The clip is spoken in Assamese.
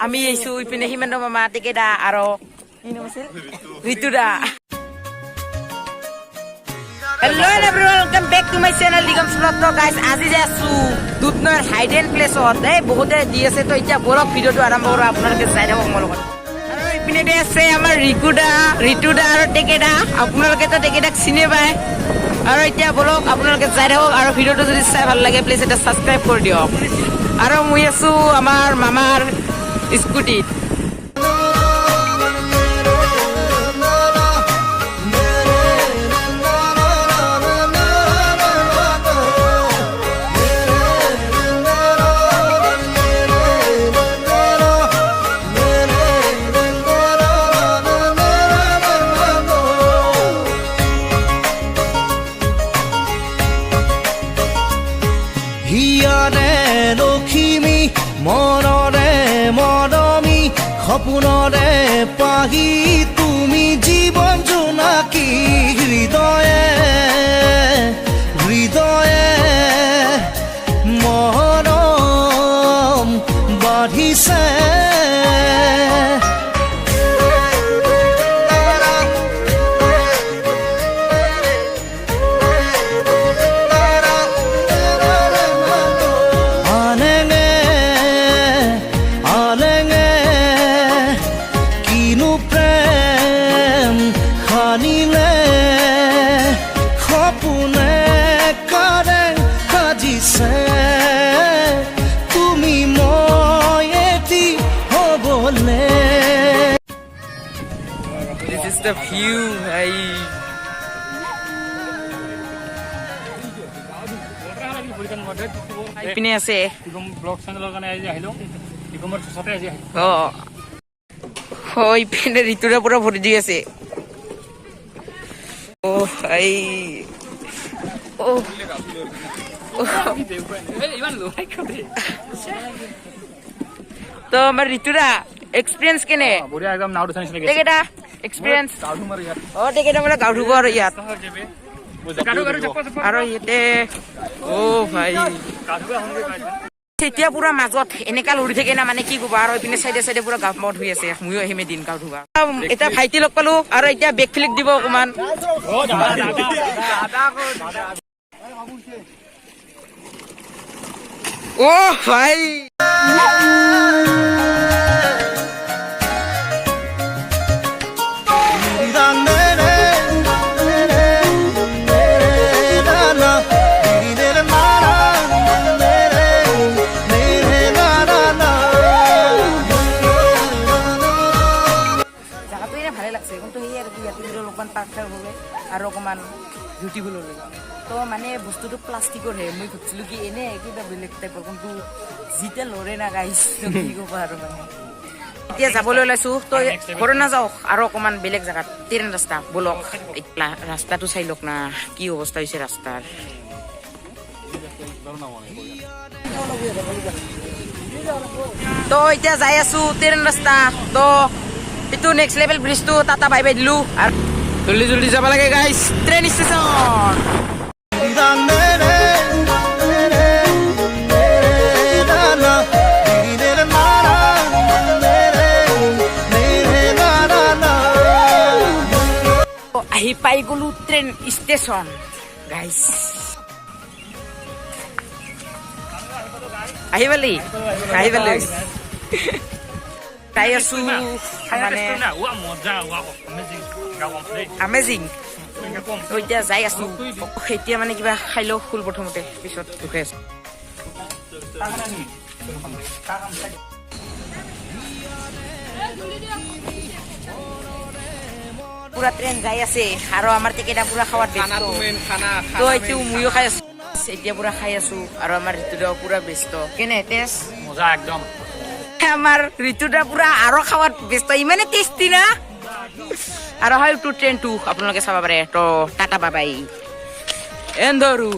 আমি এইছো ইপিনে হিমেন্দ্ৰ মামা টেকেদা আৰু কি নাম আছিল ঋতুদা Hello everyone, welcome back to my channel Digam Vlog. তো গাইস আজি যে আছো দুধনৈৰ হাইডেন প্লেছত বহুতে দি আছে তো এতিয়া বলক ভিডিওটো আৰম্ভ কৰো আপোনালোকে চাই থাকক মোৰ লগত আৰু ইপিনে দে আছে আমাৰ ঋতুদা আৰু টেকেদা আপোনালোকে তো টেকেদাক চিনি পায় আৰু এতিয়া বলক আপোনালোকে চাই থাকক আৰু ভিডিওটো যদি চাই ভাল লাগে প্লিজ এটা সাবস্ক্ৰাইব কৰি দিয়ক আৰু মই আছো আমাৰ মামাৰ স্কুটিত লখিমী মনৰে মৰমী সপোনৰে পাহি তুমি জীৱন জোনাকী হৃদয়ে হৃদয়ে মৰম বাঢ়িছে তুমি মই এটি হবলে This is the view. পিনে আছে ব্লগ চেনেলৰ কাৰণে আজি আহিলো ডিকমৰ চতে আজি আহিলো হয় পিনে ঋতুৰে পুৰা ভৰি দি আছে তো আমাৰ ঋতুৰা এক্সপিৰিয়েঞ্চ কেনে বঢ়িয়া একদম নাও উঠাই নিচিনা টেকেদা এক্সপিৰিয়েঞ্চ টেকেদা মানে গাঁও ধুব আৰু ইয়াত আৰু ইয়াতে ভাই এতিয়া পুৰা মাজত এনেকা লৰি থাকে না মানে কি কবা আৰু এইপিনে চাইডে চাইডে পুৰা গাঁও মত হৈ আছে ময়ো আহিমে দিন গাঁও ধুবা এতিয়া ভাইটি লগ পালো আৰু এতিয়া বেক ফ্লিক দিব অকমান ভাই আৰু অকমান বিউটিফুল হৈ তো মানে বস্তুটো প্লাষ্টিকৰ হে মই ভাবিছিলো কি এনে কিবা বেলেগ টাইপৰ কিন্তু যিতে লৰে না গাইছ কি ক'বা আৰু মানে এতিয়া যাবলৈ ওলাইছো তো ঘৰত নাযাওক আৰু অকমান বেলেগ জেগাত ট্ৰেইন ৰাস্তা বলক ৰাস্তাটো চাই লওক না কি অৱস্থা হৈছে ৰাস্তাৰ তো এতিয়া যাই আছো ট্ৰেইন ৰাস্তা তো এইটো নেক্সট লেভেল ব্ৰিজটো টাটা বাই বাই দিলো আৰু জলদি জলদি যাব লাগে গাইস ট্রেন স্টেশন আহি পাই গলো ট্রেন স্টেশন গাইস আহিবালি তাই আছো মানে আমেজিং এতিয়া যাই আছো এতিয়া মানে কিবা খাই লওঁ ফুল প্ৰথমতে পিছত ৰখি আছো পুৰা ট্ৰেইন যাই আছে আৰু আমাৰ টিকেটা পুৰা খাৱাত ব্যস্ত তো এইটো ময়ো খাই আছো এতিয়া পুৰা খাই আছো আৰু আমাৰ ঋতুদা পুৰা ব্যস্ত কেনে টেষ্ট মজা একদম আমাৰ ঋতুদা পুৰা আৰু খাৱাত ব্যস্ত ইমানে টেষ্টি না আৰু হয় টু ট্ৰেইন টু আপোনালোকে চাব পাৰে তো টাটা বাই বাই এন্দৰু